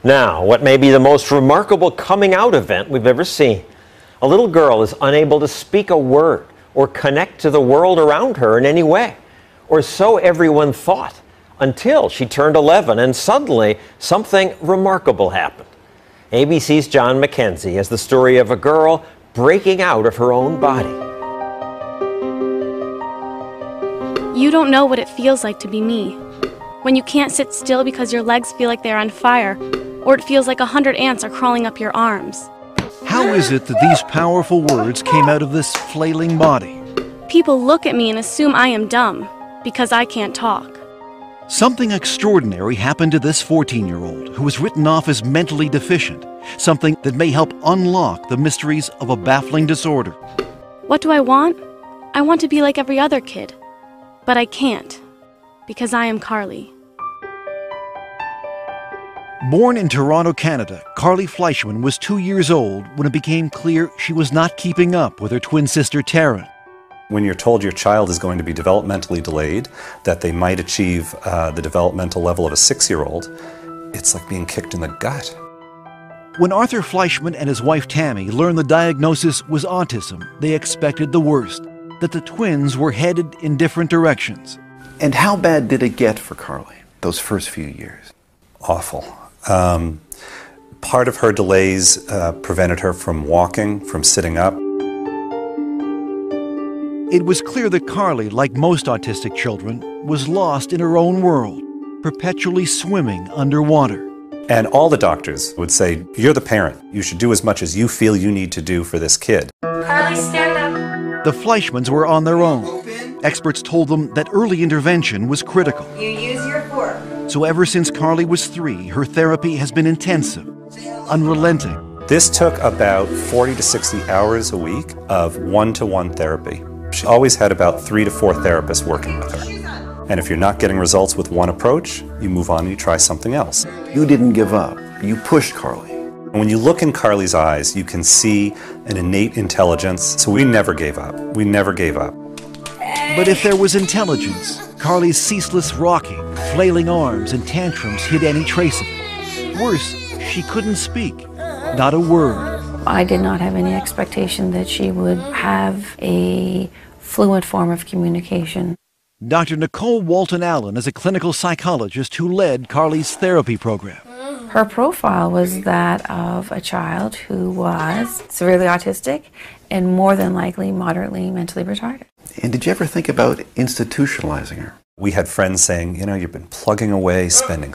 Now, what may be the most remarkable coming out event we've ever seen. A little girl is unable to speak a word or connect to the world around her in any way, or so everyone thought, until she turned 11 and suddenly something remarkable happened. ABC's John McKenzie has the story of a girl breaking out of her own body. You don't know what it feels like to be me. When you can't sit still because your legs feel like they're on fire, or it feels like 100 ants are crawling up your arms. How is it that these powerful words came out of this flailing body? People look at me and assume I am dumb, because I can't talk. Something extraordinary happened to this 14-year-old who was written off as mentally deficient, something that may help unlock the mysteries of a baffling disorder. What do I want? I want to be like every other kid, but I can't, because I am Carly. Born in Toronto, Canada, Carly Fleischman was 2 years old when it became clear she was not keeping up with her twin sister Taryn. When you're told your child is going to be developmentally delayed, that they might achieve the developmental level of a 6-year-old, it's like being kicked in the gut. When Arthur Fleischman and his wife Tammy learned the diagnosis was autism, they expected the worst, that the twins were headed in different directions. And how bad did it get for Carly, those first few years? Awful. Part of her delays prevented her from walking, from sitting up. It was clear that Carly, like most autistic children, was lost in her own world, perpetually swimming underwater. And all the doctors would say, you're the parent. You should do as much as you feel you need to do for this kid. Carly, stand up. The Fleischmans were on their own. Experts told them that early intervention was critical. You use your fork. So ever since Carly was 3, her therapy has been intensive, unrelenting. This took about 40 to 60 hours a week of one-to-one therapy. She always had about 3 to 4 therapists working with her. And if you're not getting results with one approach, you move on and you try something else. You didn't give up. You pushed Carly. And when you look in Carly's eyes, you can see an innate intelligence. So we never gave up. We never gave up. But if there was intelligence, Carly's ceaseless rocking, flailing arms, and tantrums hid any trace of it. Worse, she couldn't speak. Not a word. I did not have any expectation that she would have a fluent form of communication. Dr. Nicole Walton-Allen is a clinical psychologist who led Carly's therapy program. Her profile was that of a child who was severely autistic and more than likely moderately mentally retarded. And did you ever think about institutionalizing her? We had friends saying, you know, you've been plugging away, spending